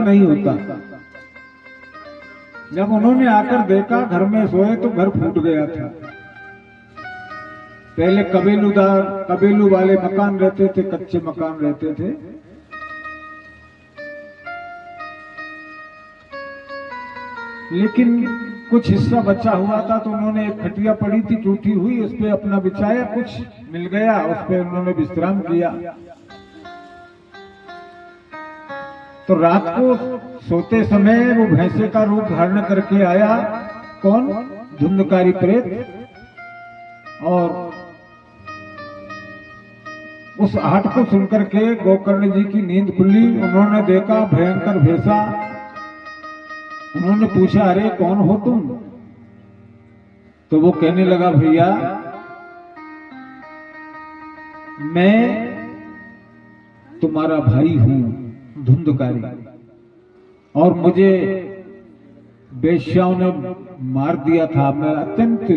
नहीं होता। जब उन्होंने आकर देखा घर में सोए तो घर फूट गया था। पहले कबीलू वाले मकान रहते थे, कच्चे मकान रहते थे। लेकिन कुछ हिस्सा बचा हुआ था तो उन्होंने एक खटिया पड़ी थी टूटी हुई, उस पे अपना बिछाया, कुछ मिल गया, उस पे उन्होंने विश्राम किया। तो रात को सोते समय वो भैंसे का रूप धारण करके आया। कौन? धुंधकारी प्रेत। और उस आहट को सुनकर के गोकर्ण जी की नींद खुली। उन्होंने देखा भयंकर भैंसा। उन्होंने पूछा, अरे कौन हो तुम? तो वो कहने लगा, भैया मैं तुम्हारा भाई हूं धुंधकारी, और मुझे वेश्याओं ने मार दिया था। मैं अत्यंत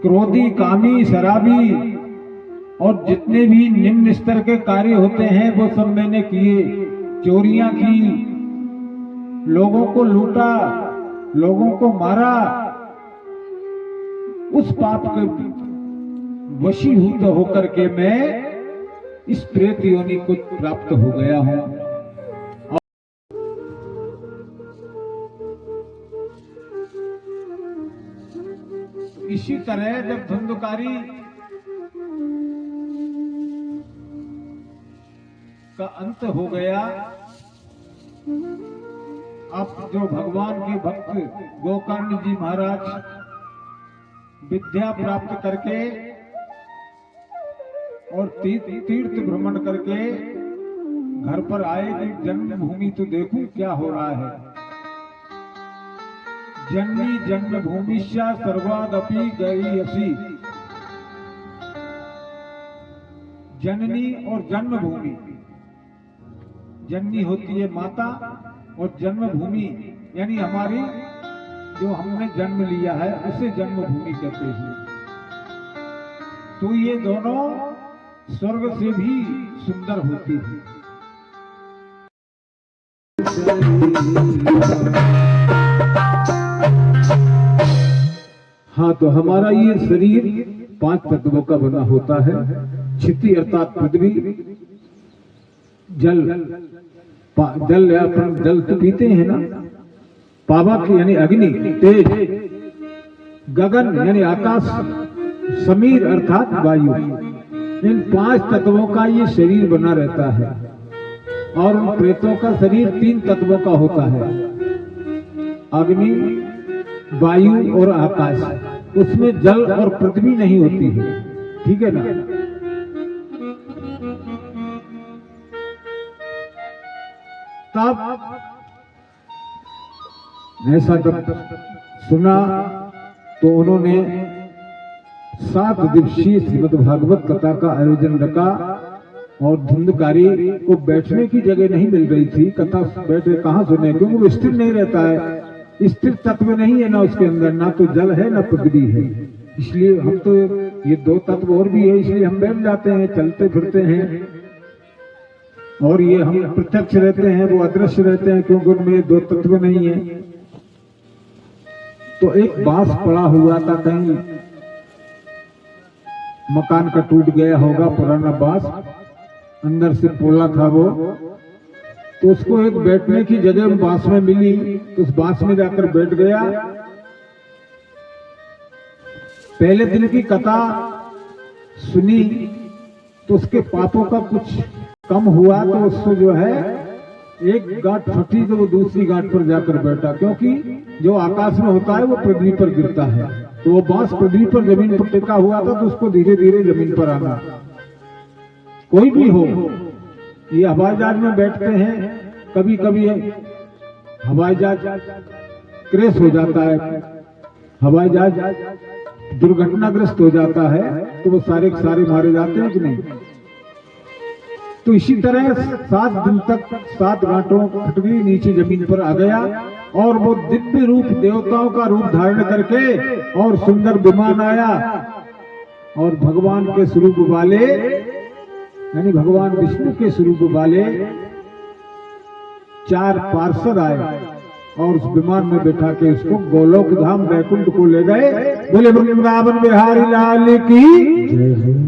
क्रोधी, कामी, शराबी, और जितने भी निम्न स्तर के कार्य होते हैं वो सब मैंने किए। चोरियां की, लोगों को लूटा, लोगों को मारा। उस पाप के वशीभूत होकर के मैं इस प्रेत योनि को प्राप्त हो गया हूं। इसी तरह जब धुंधकारी का अंत हो गया, अब जो भगवान के भक्त गोकर्ण जी महाराज विद्या प्राप्त करके और तीर्थ भ्रमण करके घर पर आए कि जन्मभूमि तो देखूं क्या हो रहा है। जननी जन्मभूमिश्या सर्वादपि गरीयसी। जननी और जन्मभूमि, जननी होती है माता और जन्मभूमि यानी हमारी जो हमने जन्म लिया है उसे जन्मभूमि कहते हैं। तो ये दोनों स्वर्ग से भी सुंदर होती है। हाँ, तो हमारा ये शरीर 5 तत्वों का बना होता है। क्षिति अर्थात पृथ्वी, जल, जल अपन जल तो पीते हैं ना, पावक यानी अग्नि, तेज, गगन यानी आकाश, समीर अर्थात वायु। इन 5 तत्वों का ये शरीर बना रहता है। और उन प्रेतों का शरीर 3 तत्वों का होता है, अग्नि, वायु और आकाश। उसमें जल और पृथ्वी नहीं होती है, ठीक है ना। तब ऐसा जब सुना तो उन्होंने 7 दिवसीय श्रीमद् भागवत कथा का आयोजन रखा। और धुंधकारी को बैठने की जगह नहीं मिल रही थी। कथा बैठे कहाँ सुने, क्योंकि वो स्थिर नहीं रहता है, स्थिर तत्व नहीं है ना उसके अंदर, ना तो जल है ना पृथ्वी है। इसलिए हम तो ये 2 तत्व और भी है, इसलिए हम बैठ जाते हैं, चलते फिरते हैं। और ये हम प्रत्यक्ष रहते हैं, वो अदृश्य रहते हैं, क्योंकि उनमें 2 तत्व नहीं है। तो एक बांस पड़ा हुआ था, कहीं मकान का टूट गया होगा, पुराना बांस, अंदर से पोला था वो। तो उसको एक बैठने की जगह बांस में मिली, तो उस बांस में जाकर बैठ गया। पहले दिन की कथा सुनी तो उसके पापों का कुछ कम हुआ, तो उसको जो है एक गांठ फटी तो वो दूसरी गांठ पर जाकर बैठा, क्योंकि जो आकाश में होता है वो पृथ्वी पर गिरता है। तो वो बांस पृथ्वी पर जमीन पर टिका हुआ था, तो उसको धीरे धीरे जमीन पर आना। कोई भी हो, ये हवाई जहाज में बैठते हैं, कभी कभी हवाई जहाज क्रैश हो जाता है, हवाई जहाज दुर्घटनाग्रस्त हो जाता है, तो वो सारे के सारे मारे जाते हैं कि नहीं। तो इसी तरह 7 दिन तक 7 गांठों पृथ्वी नीचे जमीन पर आ गया। और वो दिव्य रूप, देवताओं का रूप धारण करके और सुंदर विमान आया। और भगवान के स्वरूप वाले यानी भगवान विष्णु के स्वरूप वाले 4 पार्षद आए और उस विमान में बैठा के इसको गोलोक धाम वैकुंठ को ले गए। बोले वृंदावन बिहारी लाल की जय हो।